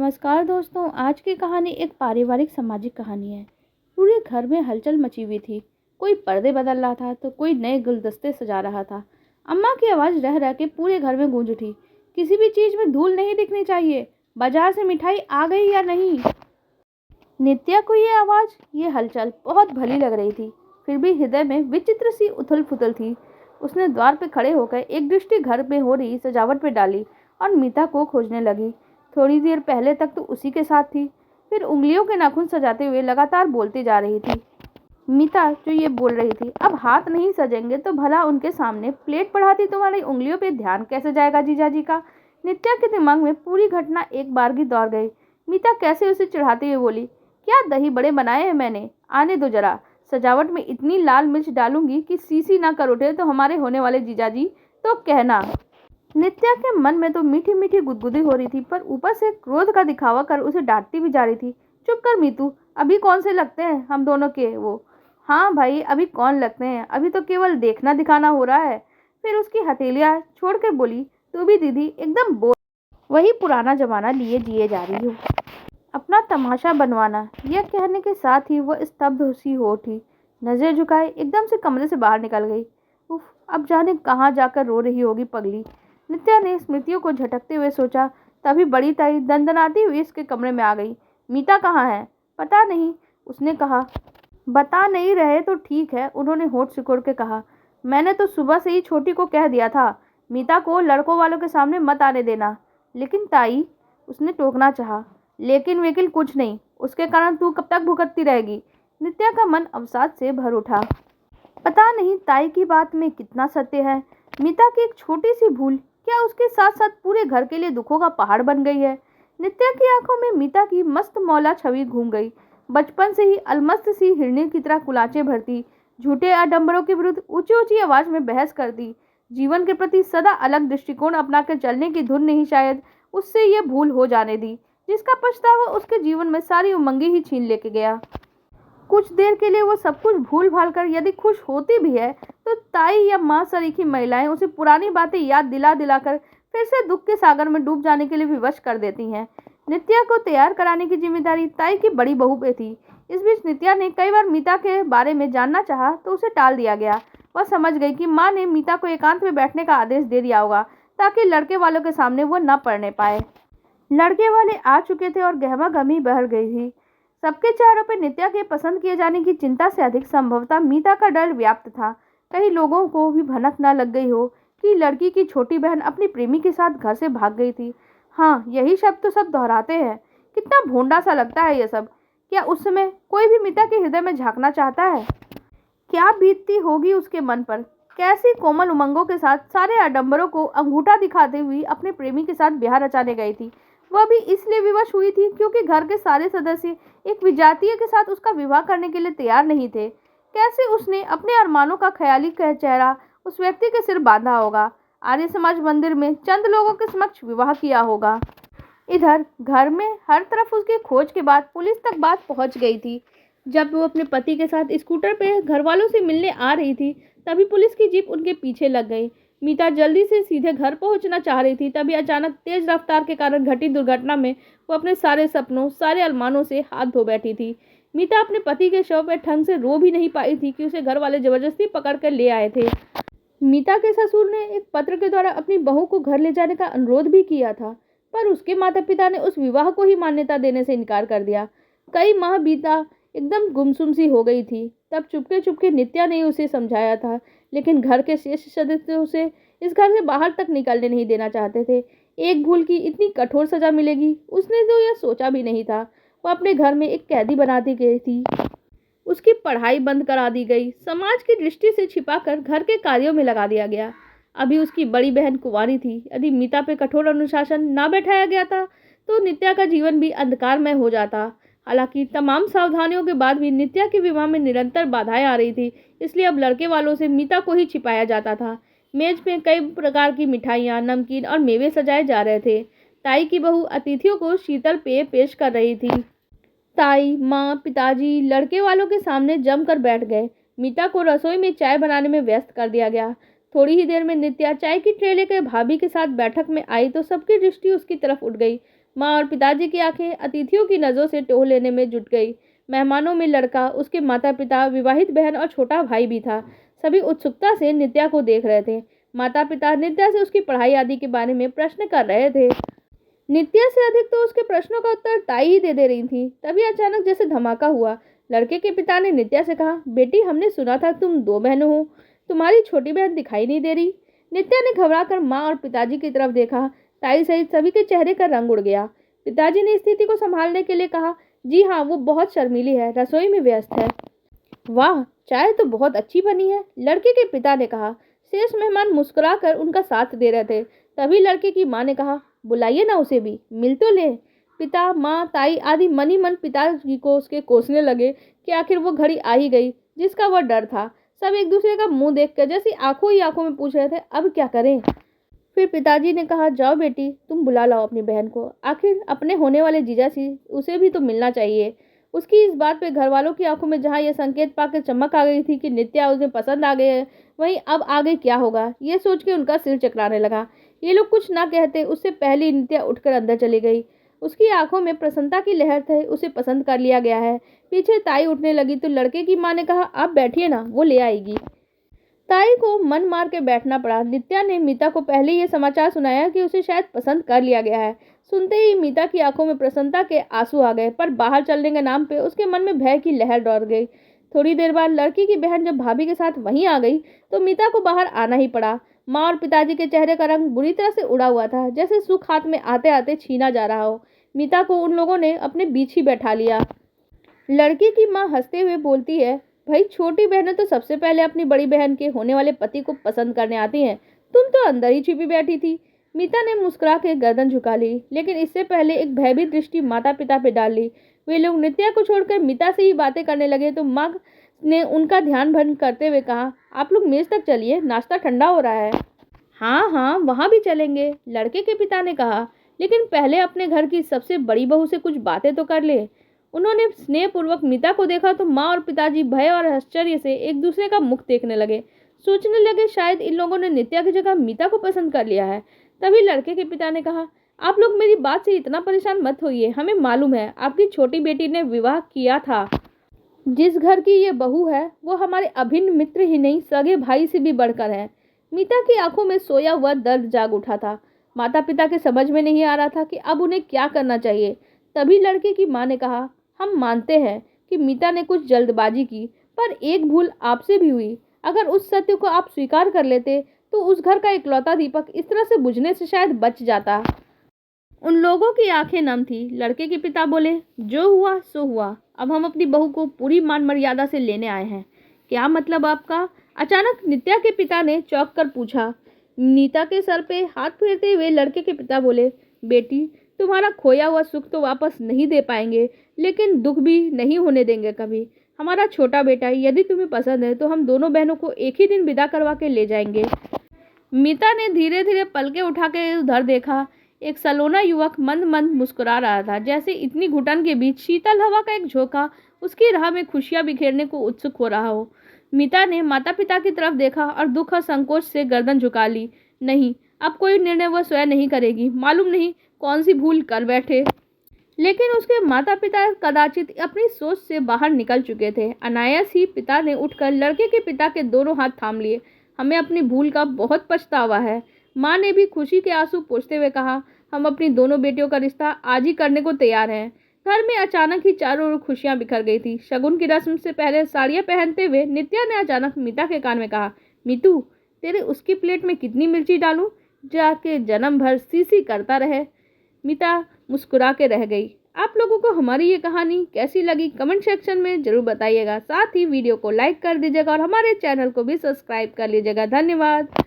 नमस्कार दोस्तों। आज की कहानी एक पारिवारिक सामाजिक कहानी है। पूरे घर में हलचल मची हुई थी। कोई पर्दे बदल रहा था तो कोई नए गुलदस्ते सजा रहा था। अम्मा की आवाज़ रह रह के पूरे घर में गूंज उठी। किसी भी चीज़ में धूल नहीं दिखनी चाहिए। बाजार से मिठाई आ गई या नहीं। नित्या को ये आवाज़, ये हलचल बहुत भली लग रही थी। फिर भी हृदय में विचित्र सी उथल पुथल थी। उसने द्वार पे खड़े होकर एक दृष्टि घर में हो रही सजावट पे डाली और मीता को खोजने लगी। थोड़ी देर पहले तक तो उसी के साथ थी, फिर उंगलियों के नाखून सजाते हुए लगातार बोलती जा रही थी। मीता जो ये बोल रही थी, अब हाथ नहीं सजेंगे तो भला उनके सामने प्लेट बढ़ाती तुम्हारी उंगलियों पे ध्यान कैसे जाएगा जीजाजी का। नित्या के दिमाग में पूरी घटना एक बारगी दौड़ गई। मीता कैसे उसे चिढ़ाते हुए बोली, क्या दही बड़े बनाए हैं मैंने, आने दो जरा। सजावट में इतनी लाल मिर्च डालूंगी कि सीसी ना कर उठे तो हमारे होने वाले जीजाजी तो कहना। नित्या के मन में तो मीठी मीठी गुदगुदी हो रही थी, पर ऊपर से क्रोध का दिखावा कर उसे डांटती भी जा रही थी। चुप कर मीतू, अभी कौन से लगते हैं हम दोनों के वो। हाँ भाई, अभी कौन लगते हैं, अभी तो केवल देखना दिखाना हो रहा है। फिर उसकी हथेलियां छोड़ कर बोली, तू भी दीदी एकदम बोल, वही पुराना जमाना लिए जिए जा रही हो, अपना तमाशा बनवाना। यह कहने के साथ ही वह स्तब्ध सी हो उठी। नजर झुकाए एकदम से कमरे से बाहर निकल गई। उफ, अब जाने कहाँ जाकर रो रही होगी पगली। नित्या ने स्मृतियों को झटकते हुए सोचा। तभी बड़ी ताई दंदनाती हुई इसके कमरे में आ गई। मीता कहाँ है? पता नहीं, उसने कहा। बता नहीं रहे तो ठीक है, उन्होंने होठ सिकोड़ के कहा। मैंने तो सुबह से ही छोटी को कह दिया था, मीता को लड़कों वालों के सामने मत आने देना। लेकिन ताई, उसने टोकना चाहा। लेकिन वेकिन कुछ नहीं, उसके कारण तू कब तक भुगतती रहेगी। नित्या का मन अवसाद से भर उठा। पता नहीं ताई की बात में कितना सत्य है। मीता की एक छोटी सी भूल क्या उसके साथ साथ पूरे घर के लिए दुखों का पहाड़ बन गई है। नित्या की आंखों में मीता की मस्त मौला छवि घूम गई। बचपन से ही अलमस्त सी हिरनी की तरह कुलाचे भरती, झूठे आडंबरों के विरुद्ध ऊंची ऊंची आवाज में बहस करती, जीवन के प्रति सदा अलग दृष्टिकोण अपनाकर चलने की धुन नहीं शायद उससे ये भूल हो जाने दी, जिसका पछतावा उसके जीवन में सारी उमंगे ही छीन लेके गया। कुछ देर के लिए वो सब कुछ भूल भाल कर यदि खुश होती भी है तो ताई या माँ सरीखी महिलाएं उसे पुरानी बातें याद दिला दिलाकर फिर से दुख के सागर में डूब जाने के लिए विवश कर देती हैं। नित्या को तैयार कराने की जिम्मेदारी ताई की बड़ी बहू पे थी। इस बीच नित्या ने कई बार मीता के बारे में जानना चाहा तो उसे टाल दिया गया। वह समझ गई कि माँ ने मीता को एकांत में बैठने का आदेश दे दिया होगा ताकि लड़के वालों के सामने वो न पढ़ने पाए। लड़के वाले आ चुके थे और गहमा गहमी बहर गई थी। सबके चेहरों पर नित्या के पसंद किए जाने की चिंता से अधिक संभवतः मीता का डर व्याप्त था। कई लोगों को भी भनक न लग गई हो कि लड़की की छोटी बहन अपनी प्रेमी के साथ घर से भाग गई थी। हाँ, यही शब्द तो सब दोहराते हैं। कितना भोंडा सा लगता है ये सब। क्या उस समय कोई भी मीता के हृदय में झांकना चाहता है? क्या बीतती होगी उसके मन पर। कैसी कोमल उमंगों के साथ सारे आडंबरों को अंगूठा दिखाते हुए अपने प्रेमी के साथ ब्याह रचाने गई थी। वह भी इसलिए विवश हुई थी क्योंकि घर के सारे सदस्य एक विजातीय के साथ उसका विवाह करने के लिए तैयार नहीं थे। कैसे उसने अपने अरमानों का ख्याली चेहरा उस व्यक्ति के सिर बांधा होगा, आर्य समाज मंदिर में चंद लोगों के समक्ष विवाह किया होगा। इधर घर में हर तरफ उसकी खोज के बाद पुलिस तक बात पहुंच गई थी। जब वो अपने पति के साथ स्कूटर पे घर वालों से मिलने आ रही थी तभी पुलिस की जीप उनके पीछे लग गई। मीता जल्दी से सीधे घर पहुंचना चाह रही थी, तभी अचानक तेज रफ्तार के कारण घटी दुर्घटना में वो अपने सारे सपनों, सारे अरमानों से हाथ धो बैठी थी। मीता अपने पति के शव पर ढंग से रो भी नहीं पाई थी कि उसे घर वाले जबरदस्ती पकड़ कर ले आए थे। मीता के ससुर ने एक पत्र के द्वारा अपनी बहू को घर ले जाने का अनुरोध भी किया था, पर उसके माता पिता ने उस विवाह को ही मान्यता देने से इनकार कर दिया। कई माह बीता, एकदम गुमसुम सी हो गई थी। तब चुपके चुपके नित्या ने उसे समझाया था, लेकिन घर के शेष सदस्य उसे इस घर से बाहर तक निकलने नहीं देना चाहते थे। एक भूल की इतनी कठोर सजा मिलेगी उसने तो यह सोचा भी नहीं था। वह अपने घर में एक कैदी बना दी गई थी। उसकी पढ़ाई बंद करा दी गई, समाज की दृष्टि से छिपाकर घर के कार्यों में लगा दिया गया। अभी उसकी बड़ी बहन कुंवारी थी। यदि मीता पे कठोर अनुशासन ना बैठाया गया था तो नित्या का जीवन भी अंधकारमय हो जाता। हालांकि तमाम सावधानियों के बाद भी नित्या के विवाह में निरंतर बाधाएं आ रही थी, इसलिए अब लड़के वालों से मीता को ही छिपाया जाता था। मेज में कई प्रकार की मिठाइयाँ, नमकीन और मेवे सजाए जा रहे थे। ताई की बहू अतिथियों को शीतल पेय पेश कर रही थी। ताई, माँ, पिताजी लड़के वालों के सामने जमकर बैठ गए। मीता को रसोई में चाय बनाने में व्यस्त कर दिया गया। थोड़ी ही देर में नित्या चाय की ट्रे लेकर भाभी के साथ बैठक में आई तो सबकी दृष्टि उसकी तरफ उठ गई। माँ और पिताजी की आंखें अतिथियों की नज़रों से टोह लेने में जुट गई। मेहमानों में लड़का, उसके माता पिता, विवाहित बहन और छोटा भाई भी था। सभी उत्सुकता से नित्या को देख रहे थे। माता पिता नित्या से उसकी पढ़ाई आदि के बारे में प्रश्न कर रहे थे। नित्या से अधिक तो उसके प्रश्नों का उत्तर ताई ही दे रही थी। तभी अचानक जैसे धमाका हुआ। लड़के के पिता ने नित्या से कहा, बेटी, हमने सुना था तुम दो बहनें हो, तुम्हारी छोटी बहन दिखाई नहीं दे रही। नित्या ने घबराकर माँ और पिताजी की तरफ देखा। ताई सहित सभी के चेहरे का रंग उड़ गया। पिताजी ने स्थिति को संभालने के लिए कहा, जी हाँ, वो बहुत शर्मीली है, रसोई में व्यस्त है। वाह, चाय तो बहुत अच्छी बनी है, लड़के के पिता ने कहा। शेष मेहमान मुस्कुराकर उनका साथ दे रहे थे। तभी लड़के की माँ ने कहा, बुलाइए ना उसे भी, मिल तो ले। पिता, माँ, ताई आदि मन ही मन पिताजी को उसके कोसने लगे कि आखिर वो घड़ी आ ही गई जिसका वह डर था। सब एक दूसरे का मुंह देखकर जैसे आंखों ही आंखों में पूछ रहे थे, अब क्या करें। फिर पिताजी ने कहा, जाओ बेटी, तुम बुला लाओ अपनी बहन को, आखिर अपने होने वाले जीजा से उसे भी तो मिलना चाहिए। उसकी इस बात पे घर वालों की आंखों में जहाँ यह संकेत पाकर चमक आ गई थी कि नित्या उसे पसंद आ गई है, वहीं अब आगे क्या होगा ये सोच के उनका सिर चकराने लगा। ये लोग कुछ ना कहते उससे पहले नित्या उठकर अंदर चली गई। उसकी आंखों में प्रसन्नता की लहर थी, उसे पसंद कर लिया गया है। पीछे ताई उठने लगी तो लड़के की माँ ने कहा, आप बैठिए ना, वो ले आएगी। ताई को मन मार के बैठना पड़ा। नित्या ने मीता को पहले ये समाचार सुनाया कि उसे शायद पसंद कर लिया गया है। सुनते ही मीता की आंखों में प्रसन्नता के आंसू आ गए, पर बाहर चलने के नाम पे उसके मन में भय की लहर दौड़ गई। थोड़ी देर बाद लड़की की बहन जब भाभी के साथ वहीं आ गई तो मीता को बाहर आना ही पड़ा। माँ और पिताजी के चेहरे का रंग बुरी तरह से उड़ा हुआ था, जैसे सुख हाथ में आते आते छीना जा रहा हो। मीता को उन लोगों ने अपने बीच ही बैठा लिया। लड़की की माँ हंसते हुए बोलती है, भाई, छोटी बहनें तो सबसे पहले अपनी बड़ी बहन के होने वाले पति को पसंद करने आती हैं, तुम तो अंदर ही छिपी बैठी थी। मीता ने मुस्कुरा के गर्दन झुका ली, लेकिन इससे पहले एक भयभीत दृष्टि माता पिता पे डाल ली। वे लोग नित्या को छोड़कर मीता से ही बातें करने लगे तो माँ ने उनका ध्यान भंग करते हुए कहा, आप लोग मेज तक चलिए, नाश्ता ठंडा हो रहा है। हाँ हाँ, वहाँ भी चलेंगे, लड़के के पिता ने कहा, लेकिन पहले अपने घर की सबसे बड़ी बहू से कुछ बातें तो कर ले। उन्होंने स्नेहपूर्वक मीता को देखा तो माँ और पिताजी भय और आश्चर्य से एक दूसरे का मुख देखने लगे। सोचने लगे शायद इन लोगों ने नित्या की जगह मीता को पसंद कर लिया है। तभी लड़के के पिता ने कहा, आप लोग मेरी बात से इतना परेशान मत होइए, हमें मालूम है आपकी छोटी बेटी ने विवाह किया था। जिस घर की ये बहू है वो हमारे अभिन्न मित्र ही नहीं, सगे भाई से भी बढ़कर है। मीता की आंखों में सोया हुआ दर्द जाग उठा था। माता पिता के समझ में नहीं आ रहा था कि अब उन्हें क्या करना चाहिए। तभी लड़के की माँ ने कहा, हम मानते हैं कि मीता ने कुछ जल्दबाजी की, पर एक भूल आपसे भी हुई। अगर उस सत्य को आप स्वीकार कर लेते तो उस घर का इकलौता दीपक इस तरह से बुझने से शायद बच जाता। उन लोगों की आंखें नम थी। लड़के के पिता बोले, जो हुआ सो हुआ, अब हम अपनी बहू को पूरी मान मर्यादा से लेने आए हैं। क्या मतलब आपका? अचानक नित्या के पिता ने चौंक कर पूछा। नीता के सर पे हाथ फेरते हुए लड़के के पिता बोले, बेटी, तुम्हारा खोया हुआ सुख तो वापस नहीं दे पाएंगे, लेकिन दुख भी नहीं होने देंगे कभी। हमारा छोटा बेटा, यदि तुम्हें पसंद है तो हम दोनों बहनों को एक ही दिन विदा करवा के ले जाएंगे। मीता ने धीरे धीरे पलके उठा के उधर देखा। एक सलोना युवक मंद मंद मुस्कुरा रहा था, जैसे इतनी घुटन के बीच शीतल हवा का एक झोंका उसकी राह में खुशियां बिखेरने को उत्सुक हो रहा हो। मीता ने माता पिता की तरफ देखा और दुख और संकोच से गर्दन झुका ली। नहीं, अब कोई निर्णय वह स्वयं नहीं करेगी। मालूम नहीं कौन सी भूल कर बैठे। लेकिन उसके माता पिता कदाचित अपनी सोच से बाहर निकल चुके थे। अनायास ही पिता ने उठकर लड़के के पिता के दोनों हाथ थाम लिए। हमें अपनी भूल का बहुत पछतावा है। माँ ने भी खुशी के आंसू पोंछते हुए कहा, हम अपनी दोनों बेटियों का रिश्ता आज ही करने को तैयार हैं। घर में अचानक ही चारों ओर खुशियां बिखर गई थी। शगुन की रस्म से पहले साड़ियां पहनते हुए नित्या ने अचानक मीता के कान में कहा, मीतू, तेरे उसकी प्लेट में कितनी मिर्ची डालूं, जाके जन्म भर सी करता रहे। मीता मुस्कुरा के रह गई। आप लोगों को हमारी ये कहानी कैसी लगी कमेंट सेक्शन में जरूर बताइएगा। साथ ही वीडियो को लाइक कर दीजिएगा और हमारे चैनल को भी सब्सक्राइब कर लीजिएगा। धन्यवाद।